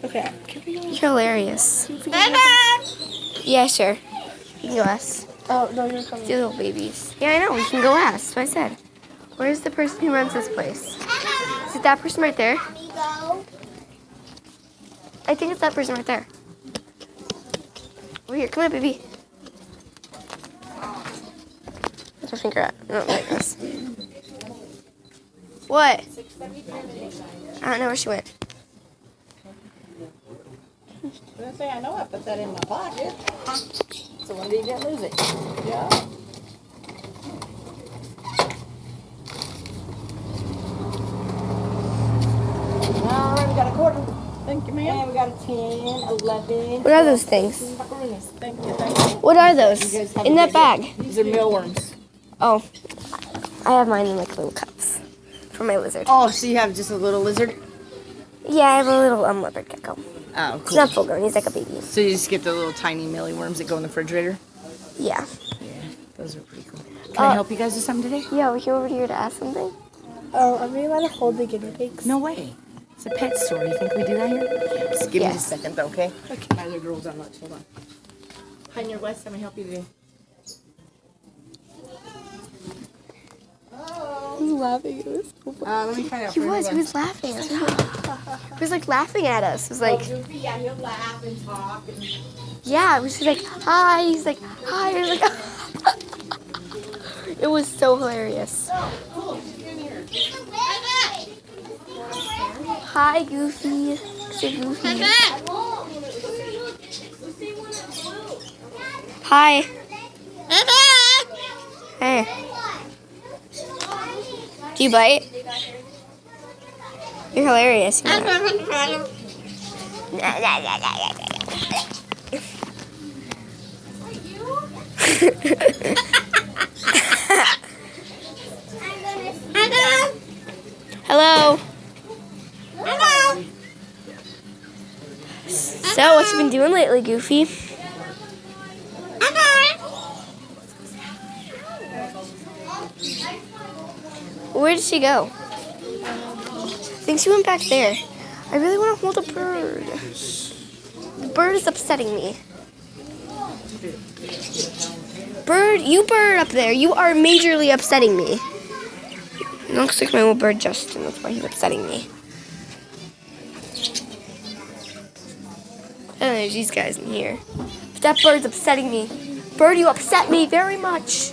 Okay. You're hilarious. Yeah, sure. You can go ask. Oh, no, you're coming. The little babies. Yeah, I know. We can go ask. That's what I said. Where's the person who runs this place? Is it that person right there? I think it's that person right there. Over here. Come on, baby. Where's my finger at? No, there it goes. What? I don't know where she went. I know I put that in my pocket. So when did you didn't lose it? Yeah. All right, we got a quarter. Thank you, ma'am. And we got a 10, 11. What are those things? Thank you, thank you. What are those? In that bag. These are mealworms. Oh. I have mine in like little cups for my lizard. Oh, so you have just a little lizard? Yeah, I have a little leopard gecko. Oh, He's cool. not full grown. He's like a baby. So you just get the little tiny mealyworms that go in the refrigerator? Yeah. Yeah, those are pretty cool. Can I help you guys with something today? Yeah, we came over here to ask something. Oh, are we allowed to hold the guinea pigs? No way. It's a pet store. You think we do that here? Just give me Yes. just a second, though, okay? Okay. My other girl's on lunch. Hold on. Hi, Near West. How may I help you today? Who's laughing? It was so funny. Let me find out. He was laughing. He was like laughing at us. It was like, Goofy, yeah, he'll laugh and talk. And... yeah, it was just like, hi. He's like, hi. He was like, it was so hilarious. Hi, Goofy. Say Goofy. Hi. Hey. Do you bite? You're hilarious. Hello. So, what you been doing lately, Goofy? Where did she go? I think she went back there. I really want to hold a bird. The bird is upsetting me. Bird, you bird up there, you are majorly upsetting me. It looks like my little bird Justin, that's why he's upsetting me. Oh, there's these guys in here. But that bird's upsetting me. Bird, you upset me very much.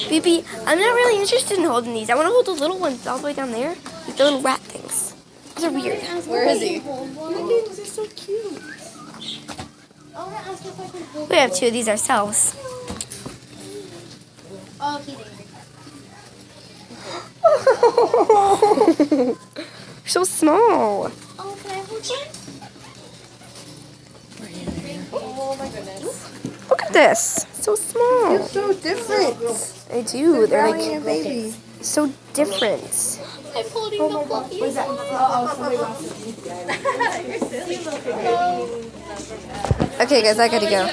Baby, I'm not really interested in holding these. I want to hold the little ones all the way down there. Like the little rat things. Those are weird. Where is he? Those are so cute. We have two of these ourselves. So small. Oh, can I hold one? Oh my goodness. Look at this. So small. It's so different. They do. They're Growing like a baby. so different. I'm holding the puppy. What's that? Okay, guys, I gotta go.